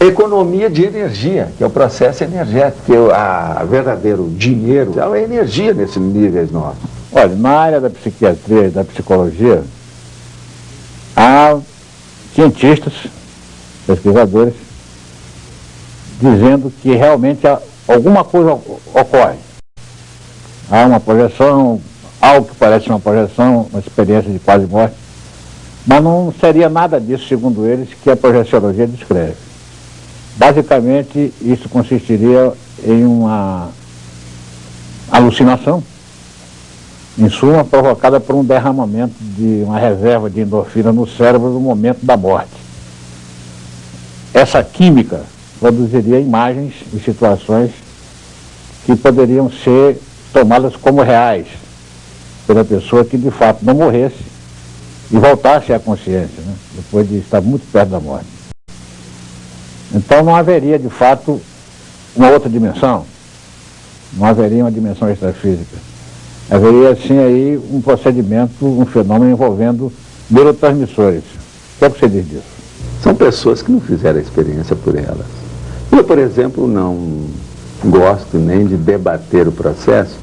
economia de energia, que é o processo energético, que o verdadeiro dinheiro é energia nesses níveis nossos. Olha, na área da psiquiatria e da psicologia, há cientistas, pesquisadores, dizendo que realmente alguma coisa ocorre. Há uma projeção, algo que parece uma projeção, uma experiência de quase morte, mas não seria nada disso, segundo eles, que a projeciologia descreve. Basicamente, isso consistiria em uma alucinação, em suma, provocada por um derramamento de uma reserva de endorfina no cérebro no momento da morte. Essa química produziria imagens e situações que poderiam ser tomadas como reais pela pessoa que de fato não morresse e voltasse à consciência, né, depois de estar muito perto da morte. Então não haveria de fato uma outra dimensão, não haveria uma dimensão extrafísica. Haveria sim aí um procedimento, um fenômeno envolvendo neurotransmissores. O que é que você diz disso? São pessoas que não fizeram a experiência por elas. Eu, por exemplo, não gosto nem de debater o processo.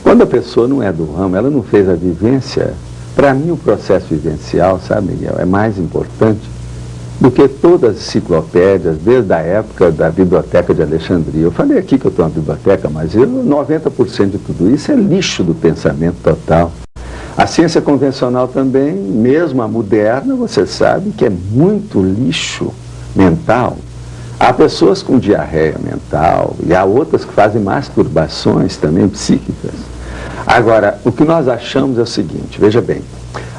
Quando a pessoa não é do ramo, ela não fez a vivência. Para mim, o processo vivencial, sabe, Miguel, é mais importante do que todas as enciclopédias, desde a época da Biblioteca de Alexandria. Eu falei aqui que eu estou na biblioteca, mas 90% de tudo isso é lixo do pensamento total. A ciência convencional também, mesmo a moderna, você sabe que é muito lixo mental. Há pessoas com diarreia mental e há outras que fazem masturbações também psíquicas. Agora, o que nós achamos é o seguinte, veja bem,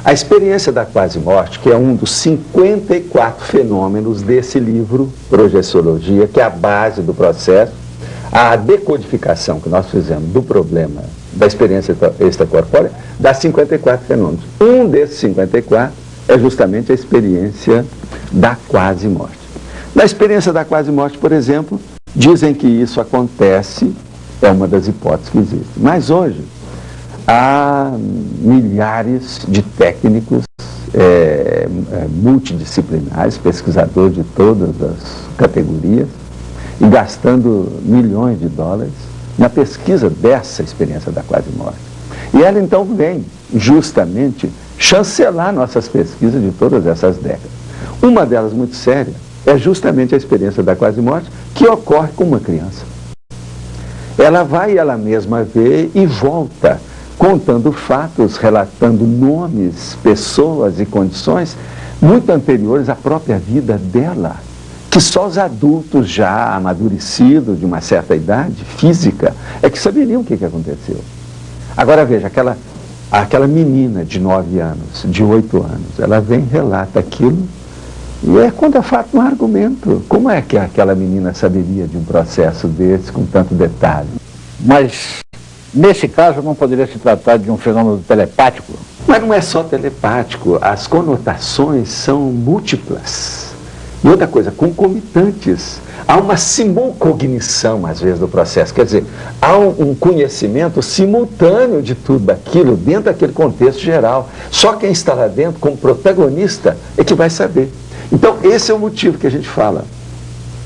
a experiência da quase-morte, que é um dos 54 fenômenos desse livro, Projeciologia, que é a base do processo, a decodificação que nós fizemos do problema da experiência extracorpórea, dá 54 fenômenos. Um desses 54 é justamente a experiência da quase-morte. Na experiência da quase-morte, por exemplo, dizem que isso acontece, é uma das hipóteses que existem. Mas hoje, há milhares de técnicos multidisciplinares, pesquisadores de todas as categorias, e gastando milhões de dólares na pesquisa dessa experiência da quase-morte. E ela então vem justamente chancelar nossas pesquisas de todas essas décadas. Uma delas muito séria é justamente a experiência da quase-morte que ocorre com uma criança. Ela vai ela mesma ver e volta, contando fatos, relatando nomes, pessoas e condições muito anteriores à própria vida dela, que só os adultos já amadurecidos de uma certa idade física é que saberiam o que aconteceu. Agora veja, aquela menina de 9 anos, de 8 anos, ela vem e relata aquilo e conta fato no argumento. Como é que aquela menina saberia de um processo desse com tanto detalhe? Mas nesse caso não poderia se tratar de um fenômeno telepático? Mas não é só telepático, as conotações são múltiplas. E outra coisa, concomitantes. Há uma simulcognição, às vezes, do processo. Quer dizer, há um conhecimento simultâneo de tudo aquilo, dentro daquele contexto geral. Só quem está lá dentro, como protagonista, é que vai saber. Então, esse é o motivo que a gente fala.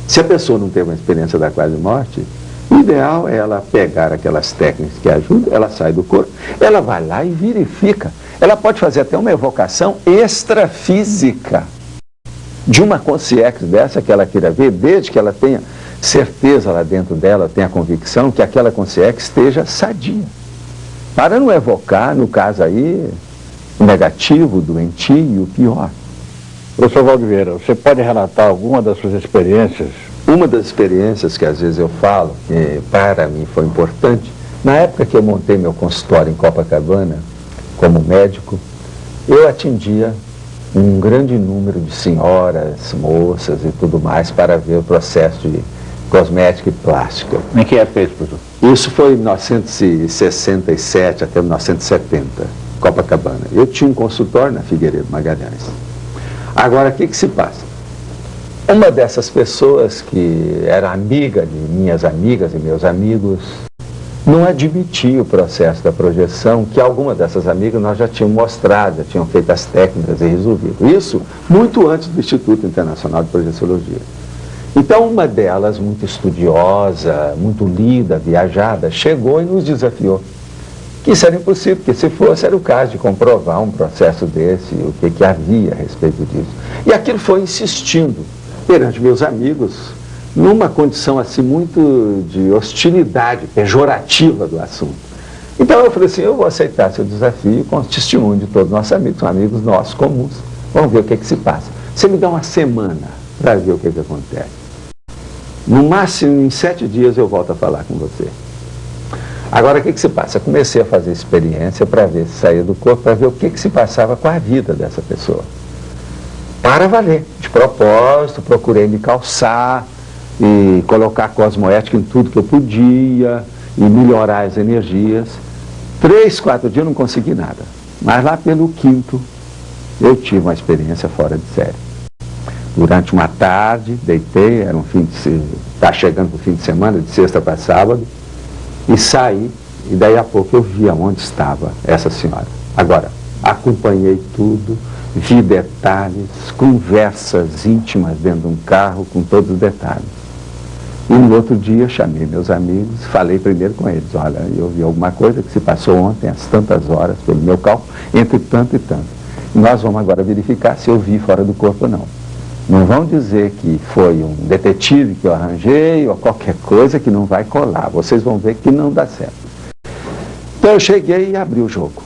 Se a pessoa não teve uma experiência da quase-morte, o ideal é ela pegar aquelas técnicas que ajudam, ela sai do corpo, ela vai lá e verifica. Ela pode fazer até uma evocação extrafísica de uma consciência dessa que ela queira ver, desde que ela tenha certeza lá dentro dela, tenha a convicção que aquela consciência esteja sadia. Para não evocar, no caso aí, o negativo, o doentio e o pior. Professor Valdiveira, você pode relatar alguma das suas experiências? Uma das experiências que às vezes eu falo, que para mim foi importante, na época que eu montei meu consultório em Copacabana, como médico, eu atendia um grande número de senhoras, moças e tudo mais para ver o processo de cosmética e plástica. Em que época é isso, professor? Isso foi em 1967 até 1970, Copacabana. Eu tinha um consultório na Figueiredo Magalhães. Agora, o que se passa? Uma dessas pessoas que era amiga de minhas amigas e meus amigos, não admitia o processo da projeção, que alguma dessas amigas nós já tínhamos mostrado, já tinham feito as técnicas e resolvido. Isso muito antes do Instituto Internacional de Projeciologia. Então uma delas, muito estudiosa, muito lida, viajada, chegou e nos desafiou. Que isso era impossível, porque se fosse era o caso de comprovar um processo desse, o que havia a respeito disso. E aquilo foi insistindo perante meus amigos, numa condição assim muito de hostilidade, pejorativa do assunto. Então eu falei assim, eu vou aceitar seu desafio com o testemunho de todos os nossos amigos, são amigos nossos comuns. Vamos ver o que se passa. Você me dá uma semana para ver o que acontece. No máximo, em 7 dias eu volto a falar com você. Agora, o que se passa? Eu comecei a fazer experiência para ver se saía do corpo, para ver o que se passava com a vida dessa pessoa. Para valer. De propósito, procurei me calçar e colocar cosmoética em tudo que eu podia e melhorar as energias. 3, 4 dias eu não consegui nada. Mas lá pelo 5º, eu tive uma experiência fora de série. Durante uma tarde, deitei, era tá chegando para o fim de semana, de sexta para sábado, e saí, e daí a pouco eu vi aonde estava essa senhora. Agora, acompanhei tudo, vi detalhes, conversas íntimas dentro de um carro, com todos os detalhes. E no outro dia chamei meus amigos, falei primeiro com eles, olha, eu vi alguma coisa que se passou ontem, às tantas horas, pelo meu cálculo, entre tanto e tanto. E nós vamos agora verificar se eu vi fora do corpo ou não. Não vão dizer que foi um detetive que eu arranjei ou qualquer coisa que não vai colar. Vocês vão ver que não dá certo. Então eu cheguei e abri o jogo.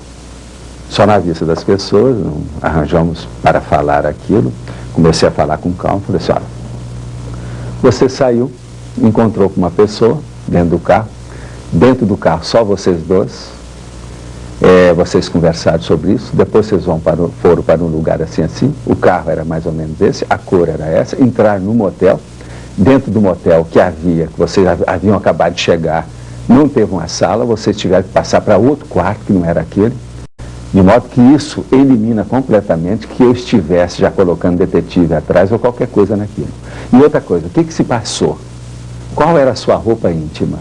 Só na vista das pessoas, não arranjamos para falar aquilo. Comecei a falar com calma, falei assim, olha, você saiu, encontrou com uma pessoa dentro do carro só vocês dois, vocês conversaram sobre isso, depois vocês foram para um lugar assim, o carro era mais ou menos esse, a cor era essa, entraram no motel, dentro do motel que vocês haviam acabado de chegar, não teve uma sala, vocês tiveram que passar para outro quarto que não era aquele, de modo que isso elimina completamente que eu estivesse já colocando detetive atrás ou qualquer coisa naquilo. E outra coisa, o que se passou? Qual era a sua roupa íntima?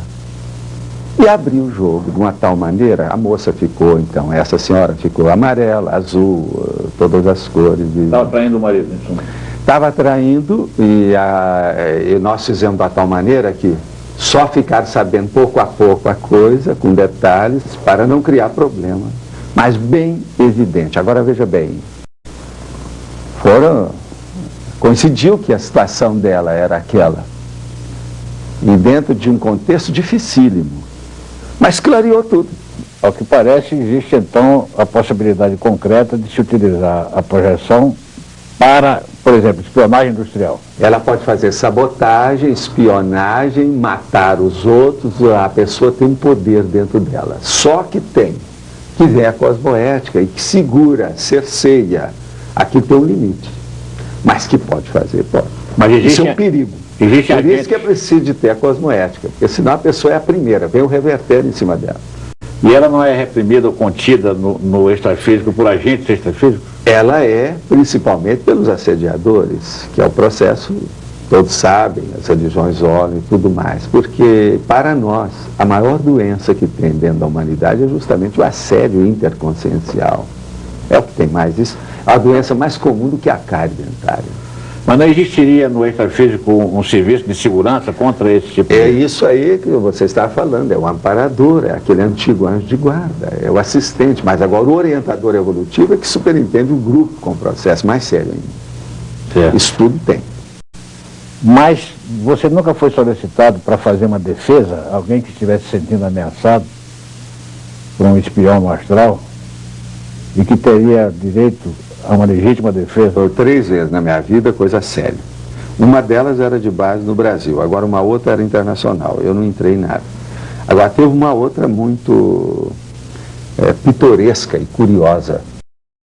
E abri o jogo de uma tal maneira, a moça ficou, então, essa senhora ficou amarela, azul, todas as cores. Estava traindo o marido, então? Estava traindo e nós fizemos da tal maneira que só ficaram sabendo pouco a pouco a coisa, com detalhes, para não criar problema. Mas bem evidente. Agora veja bem, coincidiu que a situação dela era aquela, e dentro de um contexto dificílimo. Mas clareou tudo. Ao que parece, existe então a possibilidade concreta de se utilizar a projeção para, por exemplo, espionagem industrial. Ela pode fazer sabotagem, espionagem, matar os outros, a pessoa tem um poder dentro dela. Só que que vem a cosmoética e que segura, cerceia, aqui tem um limite. Mas que pode fazer, pode. Mas isso é um perigo. Por isso que é preciso de ter a cosmoética, porque senão a pessoa é a primeira, vem o reverter em cima dela. E ela não é reprimida ou contida no extrafísico por agentes extrafísicos? Ela é, principalmente pelos assediadores, que é o processo, todos sabem, as religiões olham e tudo mais, porque para nós, a maior doença que tem dentro da humanidade é justamente o assédio interconsciencial. É o que tem mais isso, é a doença mais comum do que a cárie dentária. Mas não existiria no extrafísico um serviço de segurança contra esse tipo de... É isso aí que você está falando, é o amparador, é aquele antigo anjo de guarda, é o assistente, mas agora o orientador evolutivo é que superintende o grupo com o processo mais sério ainda. Certo. Isso tudo tem. Mas você nunca foi solicitado para fazer uma defesa, alguém que estivesse se sentindo ameaçado por um espião no astral e que teria direito a uma legítima defesa? Foi 3 vezes na minha vida, coisa séria. Uma delas era de base no Brasil, agora uma outra era internacional, eu não entrei em nada. Agora teve uma outra muito pitoresca e curiosa.